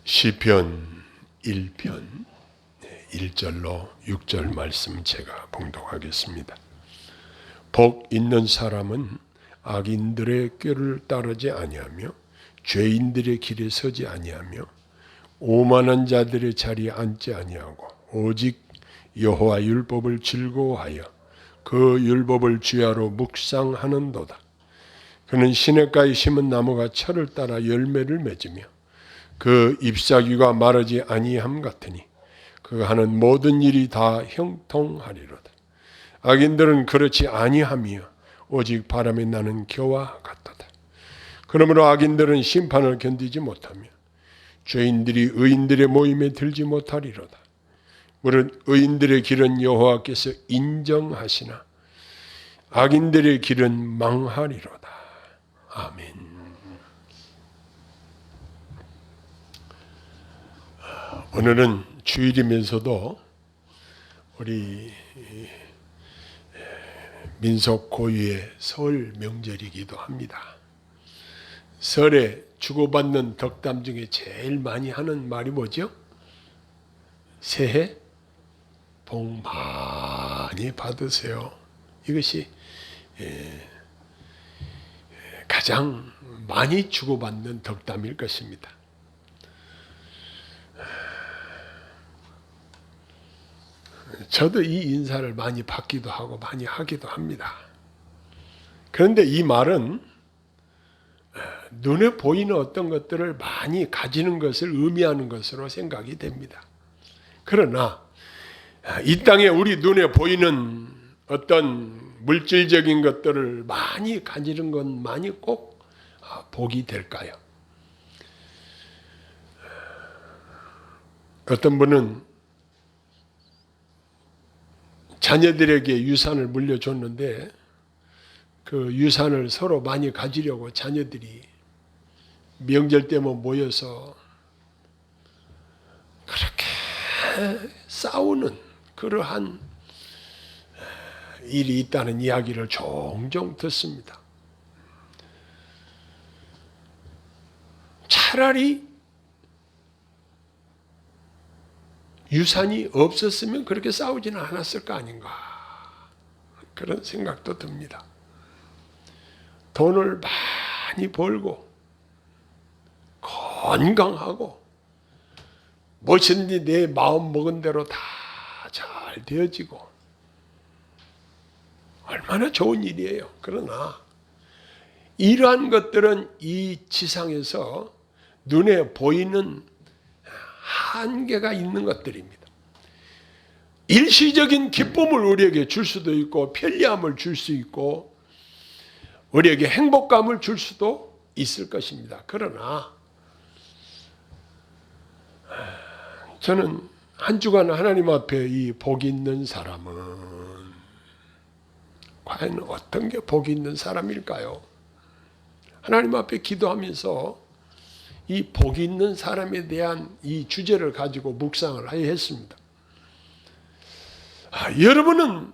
시편 1편 1절로 6절 말씀 제가 봉독하겠습니다. 복 있는 사람은 악인들의 꾀를 따르지 아니하며 죄인들의 길에 서지 아니하며 오만한 자들의 자리에 앉지 아니하고 오직 여호와 율법을 즐거워하여 그 율법을 주야로 묵상하는도다. 그는 시냇가에 심은 나무가 철을 따라 열매를 맺으며 그 잎사귀가 마르지 아니함 같으니 그가 하는 모든 일이 다 형통하리로다. 악인들은 그렇지 아니하며 오직 바람에 나는 겨와 같도다. 그러므로 악인들은 심판을 견디지 못하며 죄인들이 의인들의 모임에 들지 못하리로다. 무릇 의인들의 길은 여호와께서 인정하시나 악인들의 길은 망하리로다. 아멘. 오늘은 주일이면서도 우리 민속 고유의 설 명절이기도 합니다. 설에 주고받는 덕담 중에 제일 많이 하는 말이 뭐죠? 새해 복 많이 받으세요. 이것이 가장 많이 주고받는 덕담일 것입니다. 저도 이 인사를 많이 받기도 하고 많이 하기도 합니다. 그런데 이 말은 눈에 보이는 어떤 것들을 많이 가지는 것을 의미하는 것으로 생각이 됩니다. 그러나 이 땅에 우리 눈에 보이는 어떤 물질적인 것들을 많이 가지는 것만이 꼭 복이 될까요? 어떤 분은 자녀들에게 유산을 물려줬는데 그 유산을 서로 많이 가지려고 자녀들이 명절 때만 모여서 그렇게 싸우는 그러한 일이 있다는 이야기를 종종 듣습니다. 차라리 유산이 없었으면 그렇게 싸우지는 않았을 거 아닌가, 그런 생각도 듭니다. 돈을 많이 벌고 건강하고 무엇이든지 내 마음 먹은 대로 다 잘 되어지고 얼마나 좋은 일이에요. 그러나 이러한 것들은 이 지상에서 눈에 보이는 한계가 있는 것들입니다. 일시적인 기쁨을 우리에게 줄 수도 있고 편리함을 줄 수 있고 우리에게 행복감을 줄 수도 있을 것입니다. 그러나 저는 한 주간 하나님 앞에 이 복이 있는 사람은 과연 어떤 게 복이 있는 사람일까요? 하나님 앞에 기도하면서 이 복이 있는 사람에 대한 이 주제를 가지고 묵상을 하여 했습니다. 여러분은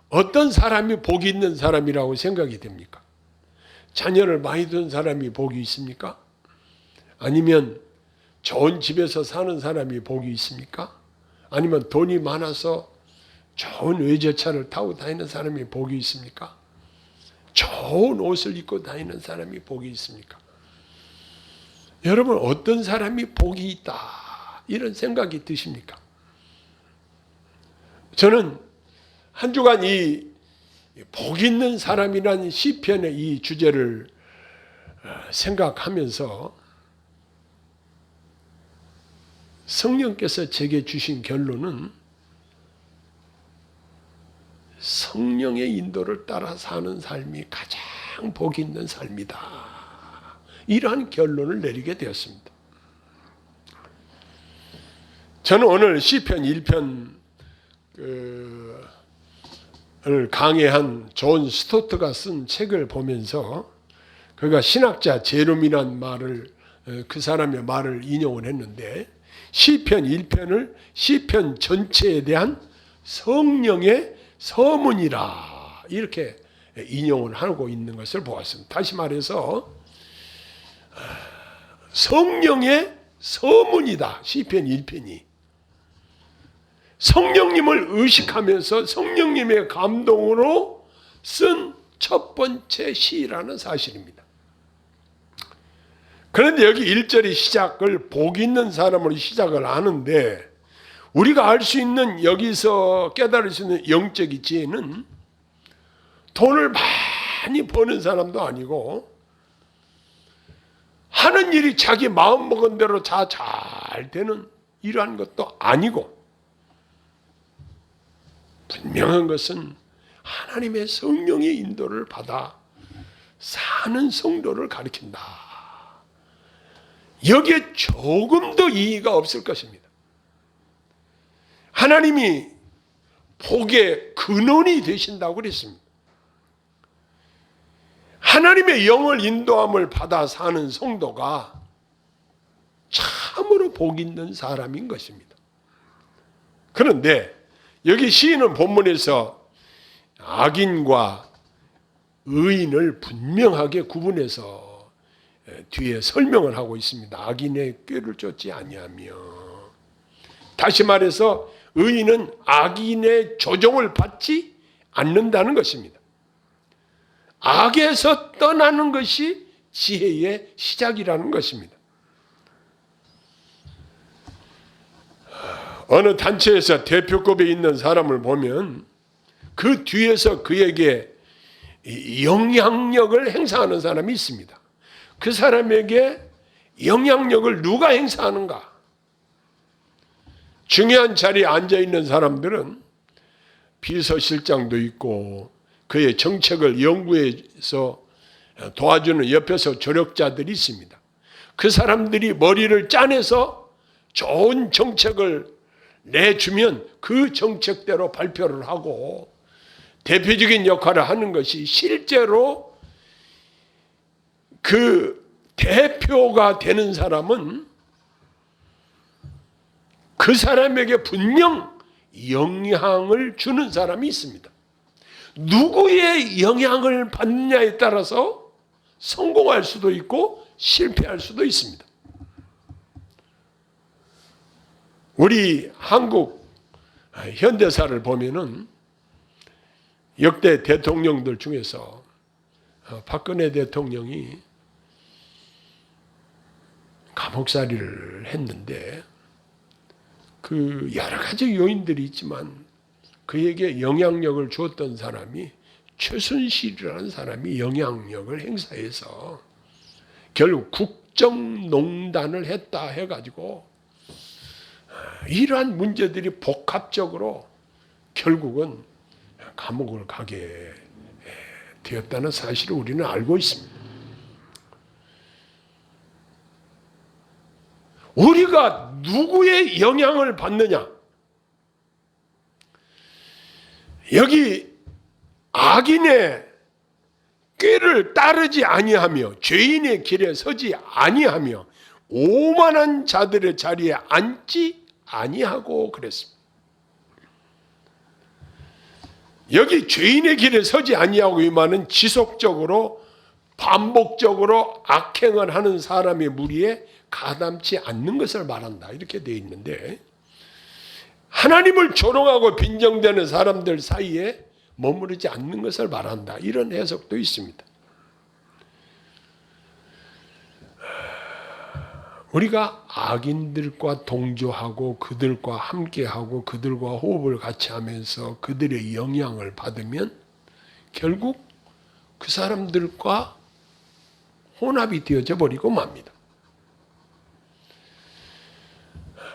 어떤 사람이 복이 있는 사람이라고 생각이 됩니까? 자녀를 많이 둔 사람이 복이 있습니까? 아니면 좋은 집에서 사는 사람이 복이 있습니까? 아니면 돈이 많아서 좋은 외제차를 타고 다니는 사람이 복이 있습니까? 좋은 옷을 입고 다니는 사람이 복이 있습니까? 여러분 어떤 사람이 복이 있다 이런 생각이 드십니까? 저는 한 주간 이 복 있는 사람이라는 시편의 이 주제를 생각하면서 성령께서 제게 주신 결론은 성령의 인도를 따라 사는 삶이 가장 복 있는 삶이다, 이러한 결론을 내리게 되었습니다. 저는 오늘 시편 1편을 강해한 존 스토트가 쓴 책을 보면서 그가 신학자 제롬이란 말을 그 사람의 말을 인용을 했는데 시편 1편을 시편 전체에 대한 성령의 서문이라 이렇게 인용을 하고 있는 것을 보았습니다. 다시 말해서 성령의 서문이다. 시편 1편이. 성령님을 의식하면서 성령님의 감동으로 쓴 첫 번째 시라는 사실입니다. 그런데 여기 1절의 시작을 복 있는 사람으로 시작을 하는데, 우리가 알 수 있는, 여기서 깨달을 수 있는 영적인 지혜는 돈을 많이 버는 사람도 아니고 하는 일이 자기 마음먹은 대로 다 잘 되는 이러한 것도 아니고, 분명한 것은 하나님의 성령의 인도를 받아 사는 성도를 가리킨다. 여기에 조금도 이의가 없을 것입니다. 하나님이 복의 근원이 되신다고 그랬습니다. 하나님의 영을 인도함을 받아 사는 성도가 참으로 복 있는 사람인 것입니다. 그런데 여기 시인은 본문에서 악인과 의인을 분명하게 구분해서 뒤에 설명을 하고 있습니다. 악인의 꾀를 쫓지 아니하며, 다시 말해서 의인은 악인의 조종을 받지 않는다는 것입니다. 악에서 떠나는 것이 지혜의 시작이라는 것입니다. 어느 단체에서 대표급에 있는 사람을 보면 그 뒤에서 그에게 영향력을 행사하는 사람이 있습니다. 그 사람에게 영향력을 누가 행사하는가? 중요한 자리에 앉아있는 사람들은 비서실장도 있고 그의 정책을 연구해서 도와주는 옆에서 조력자들이 있습니다. 그 사람들이 머리를 짜내서 좋은 정책을 내주면 그 정책대로 발표를 하고 대표적인 역할을 하는 것이, 실제로 그 대표가 되는 사람은 그 사람에게 분명 영향을 주는 사람이 있습니다. 누구의 영향을 받느냐에 따라서 성공할 수도 있고 실패할 수도 있습니다. 우리 한국 현대사를 보면은 역대 대통령들 중에서 박근혜 대통령이 감옥살이를 했는데, 그 여러 가지 요인들이 있지만 그에게 영향력을 주었던 사람이 최순실이라는 사람이 영향력을 행사해서 결국 국정농단을 했다 해가지고 이러한 문제들이 복합적으로 결국은 감옥을 가게 되었다는 사실을 우리는 알고 있습니다. 우리가 누구의 영향을 받느냐? 여기 악인의 꾀를 따르지 아니하며 죄인의 길에 서지 아니하며 오만한 자들의 자리에 앉지 아니하고 그랬습니다. 여기 죄인의 길에 서지 아니하고 이 말은 지속적으로 반복적으로 악행을 하는 사람의 무리에 가담치 않는 것을 말한다, 이렇게 되어 있는데, 하나님을 조롱하고 빈정대는 사람들 사이에 머무르지 않는 것을 말한다, 이런 해석도 있습니다. 우리가 악인들과 동조하고 그들과 함께하고 그들과 호흡을 같이 하면서 그들의 영향을 받으면 결국 그 사람들과 혼합이 되어져 버리고 맙니다.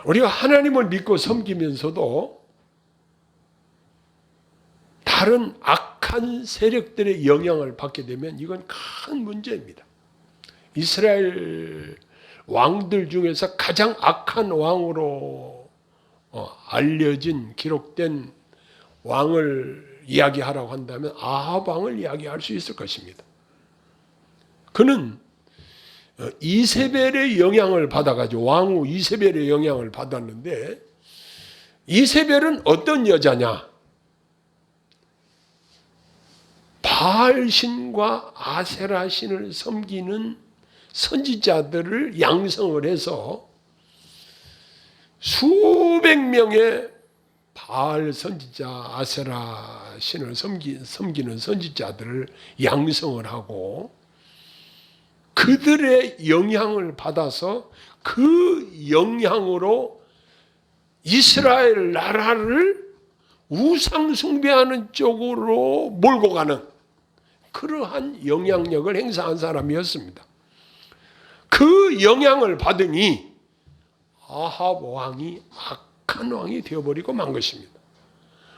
우리가 하나님을 믿고 섬기면서도 다른 악한 세력들의 영향을 받게 되면 이건 큰 문제입니다. 이스라엘 왕들 중에서 가장 악한 왕으로 알려진 기록된 왕을 이야기하라고 한다면 아합 왕을 이야기할 수 있을 것입니다. 그는 이세벨의 영향을 받아가지고 왕후 이세벨의 영향을 받았는데, 이세벨은 어떤 여자냐? 바알신과 아세라신을 섬기는 선지자들을 양성을 해서 수백 명의 바알 선지자, 아세라 신을 섬기는 선지자들을 양성을 하고 그들의 영향을 받아서 그 영향으로 이스라엘 나라를 우상 숭배하는 쪽으로 몰고 가는 그러한 영향력을 행사한 사람이었습니다. 그 영향을 받으니 아합 왕이 악한 왕이 되어버리고 만 것입니다.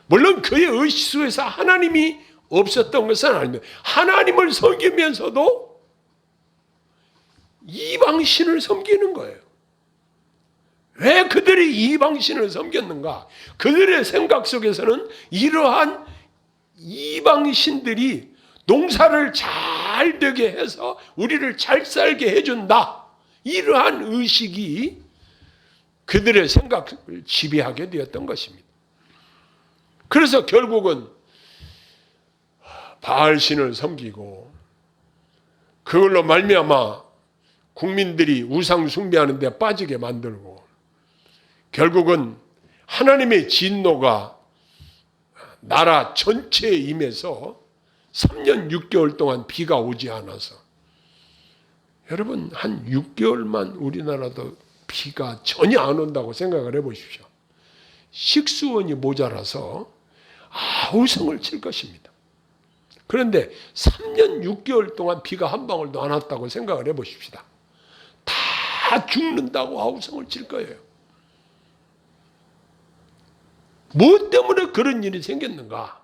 물론 그의 의식수에서 하나님이 없었던 것은 아닙니다. 하나님을 섬기면서도 이방신을 섬기는 거예요. 왜 그들이 이방신을 섬겼는가? 그들의 생각 속에서는 이러한 이방신들이 농사를 잘 되게 해서 우리를 잘 살게 해준다. 이러한 의식이 그들의 생각을 지배하게 되었던 것입니다. 그래서 결국은 바알신을 섬기고 그걸로 말미암아 국민들이 우상 숭배하는 데 빠지게 만들고 결국은 하나님의 진노가 나라 전체에 임해서 3년 6개월 동안 비가 오지 않아서 여러분 한 6개월만 우리나라도 비가 전혀 안 온다고 생각을 해보십시오. 식수원이 모자라서 아우성을 칠 것입니다. 그런데 3년 6개월 동안 비가 한 방울도 안 왔다고 생각을 해보십시다. 다 죽는다고 아우성을 칠 거예요. 뭐 때문에 그런 일이 생겼는가?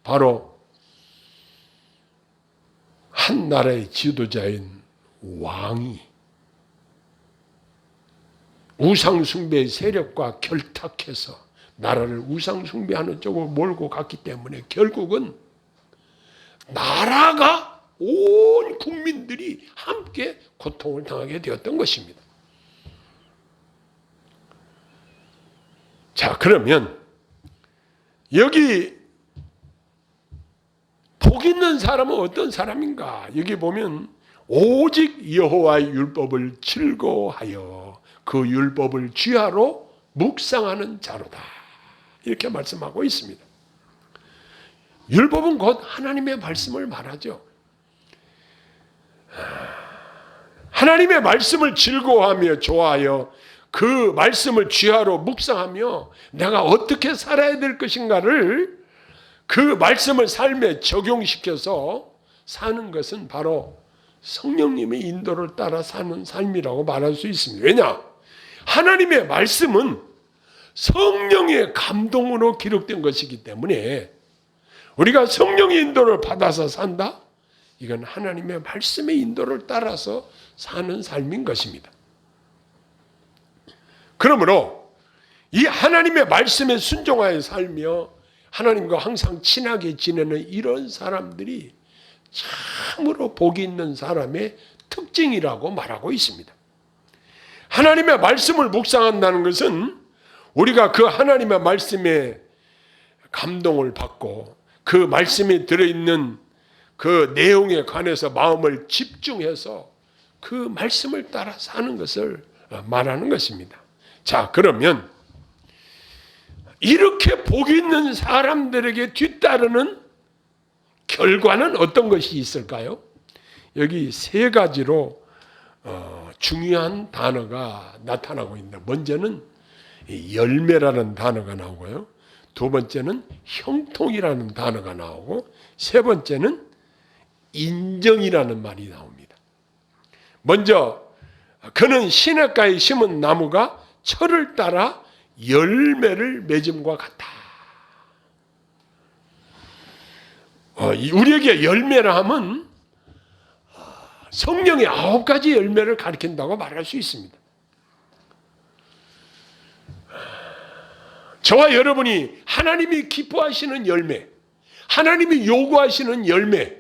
바로 한 나라의 지도자인 왕이 우상숭배의 세력과 결탁해서 나라를 우상숭배하는 쪽으로 몰고 갔기 때문에 결국은 나라가 온 국민들이 함께 고통을 당하게 되었던 것입니다. 자, 그러면 여기 복 있는 사람은 어떤 사람인가? 여기 보면 오직 여호와의 율법을 즐거워하여 그 율법을 쥐하로 묵상하는 자로다. 이렇게 말씀하고 있습니다. 율법은 곧 하나님의 말씀을 말하죠. 하나님의 말씀을 즐거워하며 좋아하여 그 말씀을 쥐하로 묵상하며 내가 어떻게 살아야 될 것인가를 그 말씀을 삶에 적용시켜서 사는 것은 바로 성령님의 인도를 따라 사는 삶이라고 말할 수 있습니다. 왜냐? 하나님의 말씀은 성령의 감동으로 기록된 것이기 때문에 우리가 성령의 인도를 받아서 산다? 이건 하나님의 말씀의 인도를 따라서 사는 삶인 것입니다. 그러므로 이 하나님의 말씀에 순종하여 살며 하나님과 항상 친하게 지내는 이런 사람들이 참으로 복이 있는 사람의 특징이라고 말하고 있습니다. 하나님의 말씀을 묵상한다는 것은 우리가 그 하나님의 말씀에 감동을 받고 그 말씀에 들어있는 그 내용에 관해서 마음을 집중해서 그 말씀을 따라 사는 것을 말하는 것입니다. 자, 그러면 이렇게 복 있는 사람들에게 뒤따르는 결과는 어떤 것이 있을까요? 여기 세 가지로 중요한 단어가 나타나고 있는데 먼저는 열매라는 단어가 나오고요. 두 번째는 형통이라는 단어가 나오고 세 번째는 인정이라는 말이 나옵니다. 먼저 그는 시냇가에 심은 나무가 철을 따라 열매를 맺음과 같다. 우리에게 열매라 하면 성령의 9가지 열매를 가리킨다고 말할 수 있습니다. 저와 여러분이 하나님이 기뻐하시는 열매, 하나님이 요구하시는 열매,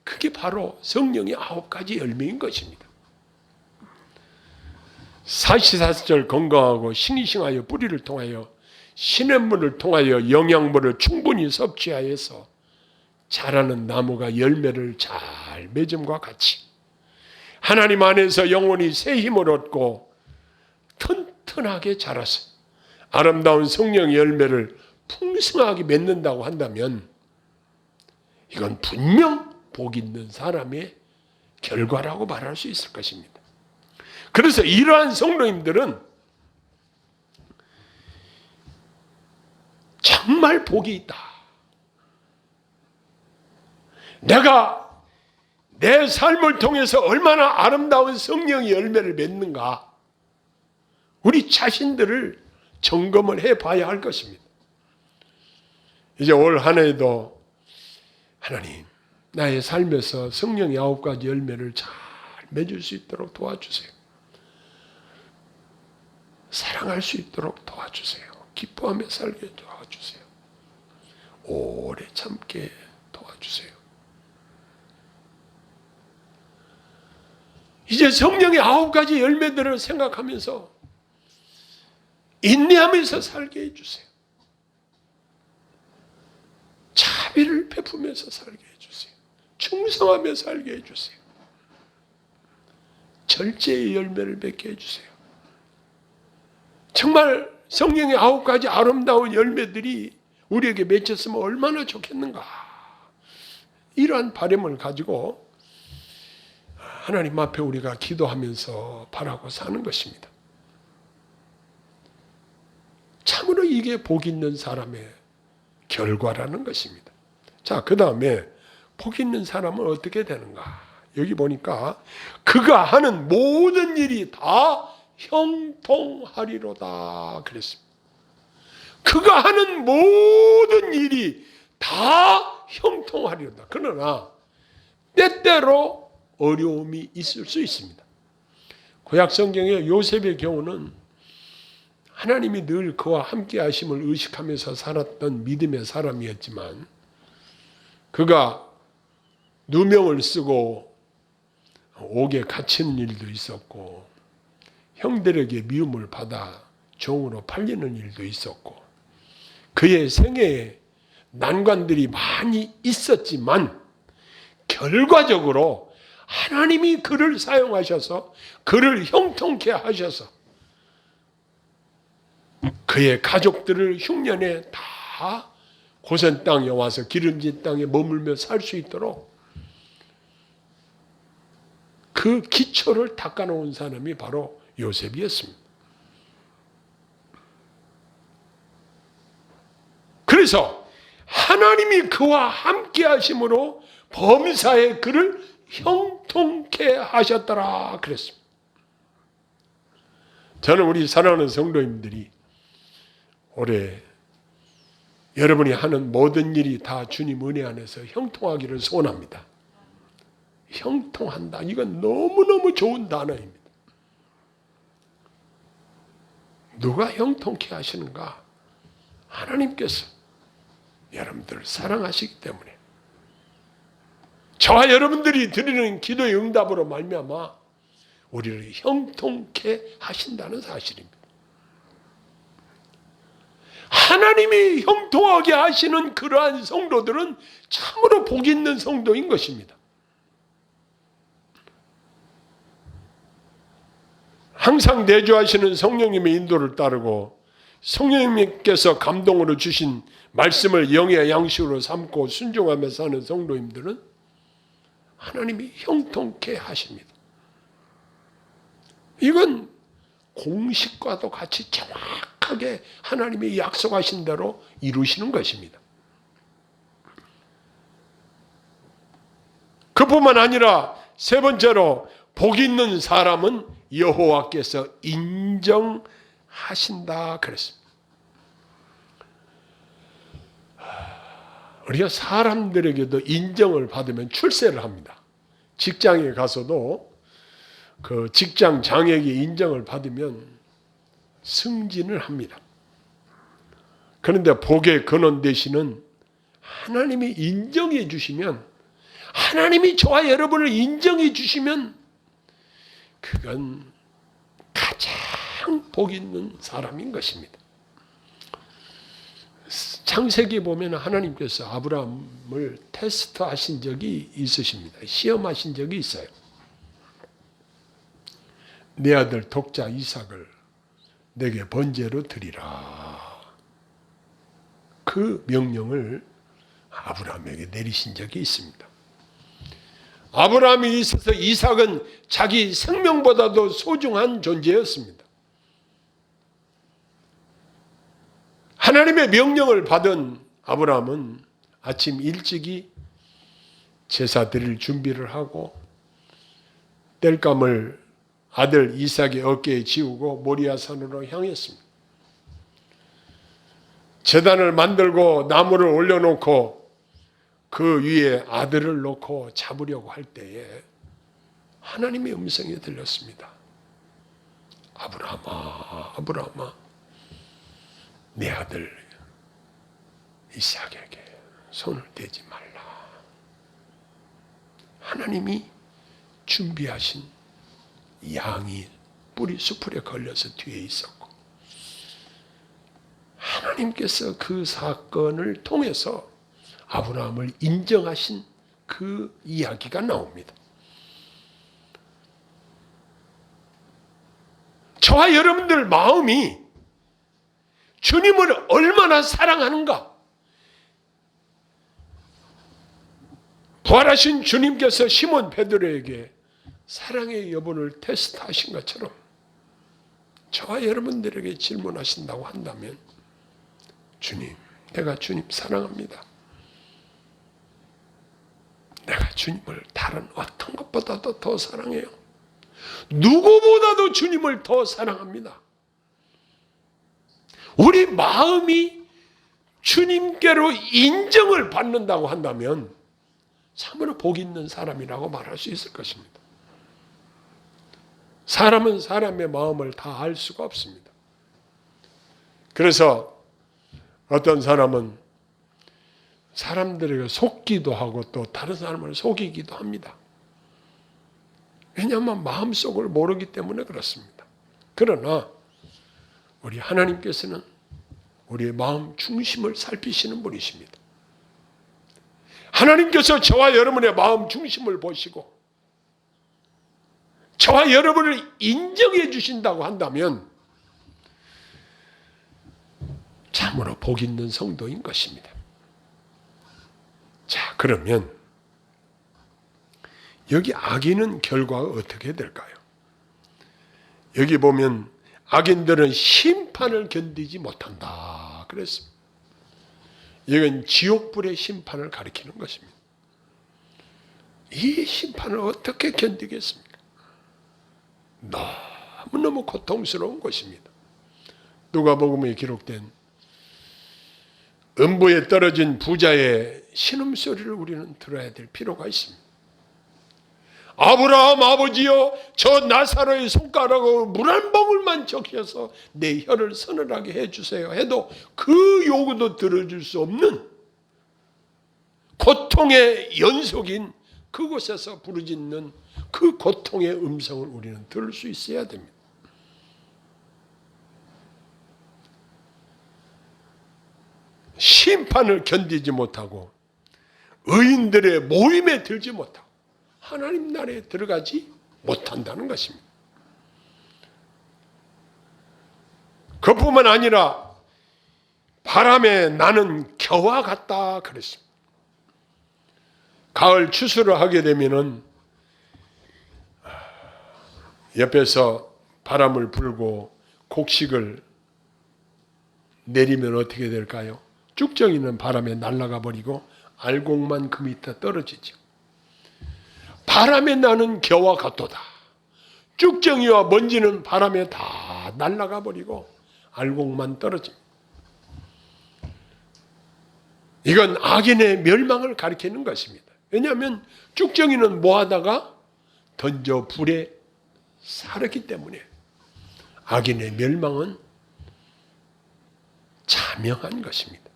그게 바로 성령의 9가지 열매인 것입니다. 사시사철 건강하고 싱싱하여 뿌리를 통하여 시냇물을 통하여 영양분을 충분히 섭취하여서 자라는 나무가 열매를 잘 맺음과 같이 하나님 안에서 영혼이 새 힘을 얻고 튼튼하게 자라서 아름다운 성령의 열매를 풍성하게 맺는다고 한다면 이건 분명 복 있는 사람의 결과라고 말할 수 있을 것입니다. 그래서 이러한 성도님들은 정말 복이 있다. 내가 내 삶을 통해서 얼마나 아름다운 성령의 열매를 맺는가, 우리 자신들을 점검을 해봐야 할 것입니다. 이제 올 한 해도 하나님, 나의 삶에서 성령의 9가지 열매를 잘 맺을 수 있도록 도와주세요. 사랑할 수 있도록 도와주세요. 기뻐하며 살게 도와주세요. 오래 참게 도와주세요. 이제 성령의 9가지 열매들을 생각하면서 인내하면서 살게 해주세요. 자비를 베푸면서 살게 해주세요. 충성하며 살게 해주세요. 절제의 열매를 맺게 해주세요. 정말 성령의 9가지 아름다운 열매들이 우리에게 맺혔으면 얼마나 좋겠는가. 이러한 바람을 가지고 하나님 앞에 우리가 기도하면서 바라고 사는 것입니다. 참으로 이게 복 있는 사람의 결과라는 것입니다. 자, 그 다음에 복 있는 사람은 어떻게 되는가? 여기 보니까 그가 하는 모든 일이 다 형통하리로다 그랬습니다. 그가 하는 모든 일이 다 형통하리로다. 그러나 때때로 어려움이 있을 수 있습니다. 구약 성경의 요셉의 경우는 하나님이 늘 그와 함께 하심을 의식하면서 살았던 믿음의 사람이었지만 그가 누명을 쓰고 옥에 갇히는 일도 있었고 형들에게 미움을 받아 종으로 팔리는 일도 있었고 그의 생애에 난관들이 많이 있었지만 결과적으로 하나님이 그를 사용하셔서 그를 형통케 하셔서 그의 가족들을 흉년에 다 고센 땅에 와서 기름진 땅에 머물며 살 수 있도록 그 기초를 닦아놓은 사람이 바로 요셉이었습니다. 그래서 하나님이 그와 함께 하심으로 범사에 그를 형통케 하셨더라 그랬습니다. 저는 우리 사랑하는 성도님들이 올해 여러분이 하는 모든 일이 다 주님 은혜 안에서 형통하기를 소원합니다. 형통한다. 이건 너무너무 좋은 단어입니다. 누가 형통케 하시는가? 하나님께서 여러분들을 사랑하시기 때문에 저와 여러분들이 드리는 기도의 응답으로 말미암아 우리를 형통케 하신다는 사실입니다. 하나님이 형통하게 하시는 그러한 성도들은 참으로 복 있는 성도인 것입니다. 항상 내주하시는 성령님의 인도를 따르고 성령님께서 감동으로 주신 말씀을 영의 양식으로 삼고 순종하며 사는 성도님들은 하나님이 형통케 하십니다. 이건 공식과도 같이 정확하게 하나님이 약속하신 대로 이루시는 것입니다. 그뿐만 아니라 세 번째로 복 있는 사람은 여호와께서 인정하신다 그랬습니다. 우리가 사람들에게도 인정을 받으면 출세를 합니다. 직장에 가서도 그 직장 장에게 인정을 받으면 승진을 합니다. 그런데 복의 근원 되시는 하나님이 인정해 주시면, 하나님이 저와 여러분을 인정해 주시면 그건 가장 복 있는 사람인 것입니다. 창세기 보면 하나님께서 아브라함을 테스트하신 적이 있으십니다. 시험하신 적이 있어요. 내 아들 독자 이삭을 내게 번제로 드리라. 그 명령을 아브라함에게 내리신 적이 있습니다. 아브라함이 있어서 이삭은 자기 생명보다도 소중한 존재였습니다. 하나님의 명령을 받은 아브라함은 아침 일찍이 제사 드릴 준비를 하고 땔감을 아들 이삭의 어깨에 지우고 모리아 산으로 향했습니다. 제단을 만들고 나무를 올려놓고 그 위에 아들을 놓고 잡으려고 할 때에 하나님의 음성이 들렸습니다. 아브라함아, 아브라함아, 내 아들 이삭에게 손을 대지 말라. 하나님이 준비하신 양이 뿌리 수풀에 걸려서 뒤에 있었고, 하나님께서 그 사건을 통해서 아브라함을 인정하신 그 이야기가 나옵니다. 저와 여러분들 마음이 주님을 얼마나 사랑하는가? 부활하신 주님께서 시몬 베드로에게 사랑의 여부를 테스트하신 것처럼 저와 여러분들에게 질문하신다고 한다면, 주님, 내가 주님 사랑합니다. 내가 주님을 다른 어떤 것보다도 더 사랑해요. 누구보다도 주님을 더 사랑합니다. 우리 마음이 주님께로 인정을 받는다고 한다면 참으로 복 있는 사람이라고 말할 수 있을 것입니다. 사람은 사람의 마음을 다 알 수가 없습니다. 그래서 어떤 사람은 사람들에게 속기도 하고 또 다른 사람을 속이기도 합니다. 왜냐하면 마음속을 모르기 때문에 그렇습니다. 그러나 우리 하나님께서는 우리의 마음 중심을 살피시는 분이십니다. 하나님께서 저와 여러분의 마음 중심을 보시고 저와 여러분을 인정해 주신다고 한다면 참으로 복 있는 성도인 것입니다. 자, 그러면 여기 악인은 결과가 어떻게 될까요? 여기 보면 악인들은 심판을 견디지 못한다 그랬습니다. 이건 지옥불의 심판을 가리키는 것입니다. 이 심판을 어떻게 견디겠습니까? 너무너무 고통스러운 것입니다. 누가복음에 기록된 음부에 떨어진 부자의 신음소리를 우리는 들어야 될 필요가 있습니다. 아브라함 아버지여, 저 나사로의 손가락으로 물 한 방울만 적셔서 내 혀를 서늘하게 해주세요 해도 그 요구도 들어줄 수 없는 고통의 연속인 그곳에서 부르짖는 그 고통의 음성을 우리는 들을 수 있어야 됩니다. 심판을 견디지 못하고 의인들의 모임에 들지 못하고 하나님 나라에 들어가지 못한다는 것입니다. 그뿐만 아니라 바람에 나는 겨와 같다 그랬습니다. 가을 추수를 하게 되면은 옆에서 바람을 불고 곡식을 내리면 어떻게 될까요? 쭉정이는 바람에 날아가 버리고 알곡만 그 밑에 떨어지죠. 바람에 나는 겨와 같도다. 쭉정이와 먼지는 바람에 다 날아가 버리고 알곡만 떨어집니다. 이건 악인의 멸망을 가리키는 것입니다. 왜냐하면 쭉정이는 뭐하다가 던져 불에 사르기 때문에 악인의 멸망은 자명한 것입니다.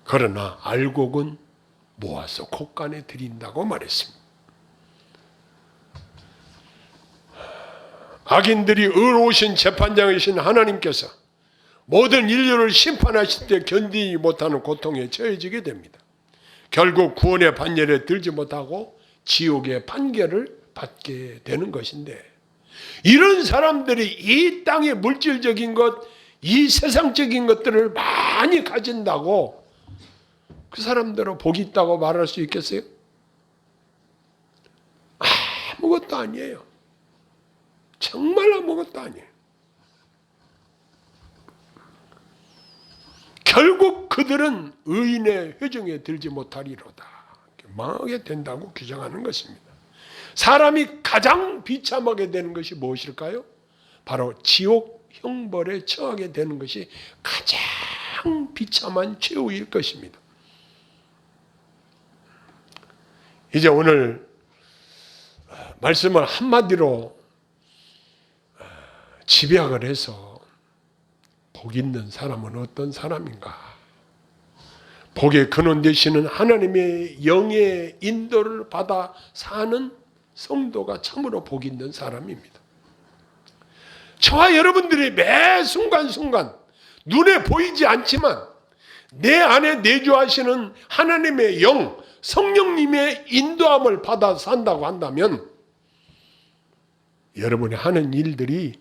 그러나 알곡은 모아서 콧간에 들인다고 말했습니다. 악인들이 의로우신 재판장이신 하나님께서 모든 인류를 심판하실 때 견디지 못하는 고통에 처해지게 됩니다. 결국 구원의 판결에 들지 못하고 지옥의 판결을 받게 되는 것인데, 이런 사람들이 이 땅의 물질적인 것, 이 세상적인 것들을 많이 가진다고 그 사람들은 복이 있다고 말할 수 있겠어요? 아무것도 아니에요. 정말 아무것도 아니에요. 결국 그들은 의인의 회중에 들지 못하리로다. 망하게 된다고 규정하는 것입니다. 사람이 가장 비참하게 되는 것이 무엇일까요? 바로 지옥 형벌에 처하게 되는 것이 가장 비참한 최후일 것입니다. 이제 오늘 말씀을 한마디로 집약을 해서 복 있는 사람은 어떤 사람인가? 복의 근원 되시는 하나님의 영의 인도를 받아 사는 성도가 참으로 복 있는 사람입니다. 저와 여러분들이 매 순간순간 눈에 보이지 않지만 내 안에 내주하시는 하나님의 영, 성령님의 인도함을 받아 산다고 한다면 여러분이 하는 일들이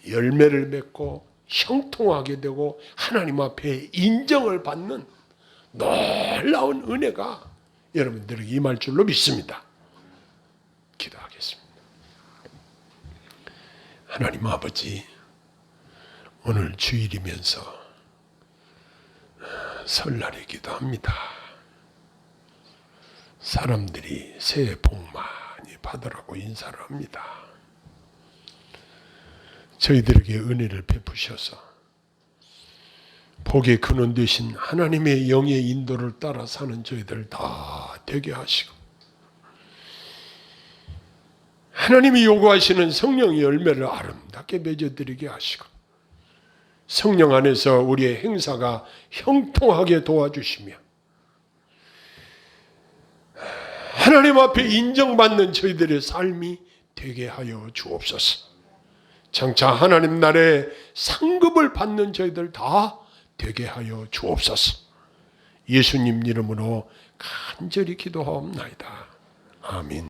열매를 맺고 형통하게 되고 하나님 앞에 인정을 받는 놀라운 은혜가 여러분들에게 임할 줄로 믿습니다. 기도하겠습니다. 하나님 아버지, 오늘 주일이면서 설날이기도 합니다. 사람들이 새해 복 많이 받으라고 인사를 합니다. 저희들에게 은혜를 베푸셔서 복의 근원 되신 하나님의 영의 인도를 따라 사는 저희들 다 되게 하시고 하나님이 요구하시는 성령의 열매를 아름답게 맺어드리게 하시고 성령 안에서 우리의 행사가 형통하게 도와주시며 하나님 앞에 인정받는 저희들의 삶이 되게 하여 주옵소서. 장차 하나님 나라의 상급을 받는 저희들 다 되게 하여 주옵소서. 예수님 이름으로 간절히 기도하옵나이다. 아멘.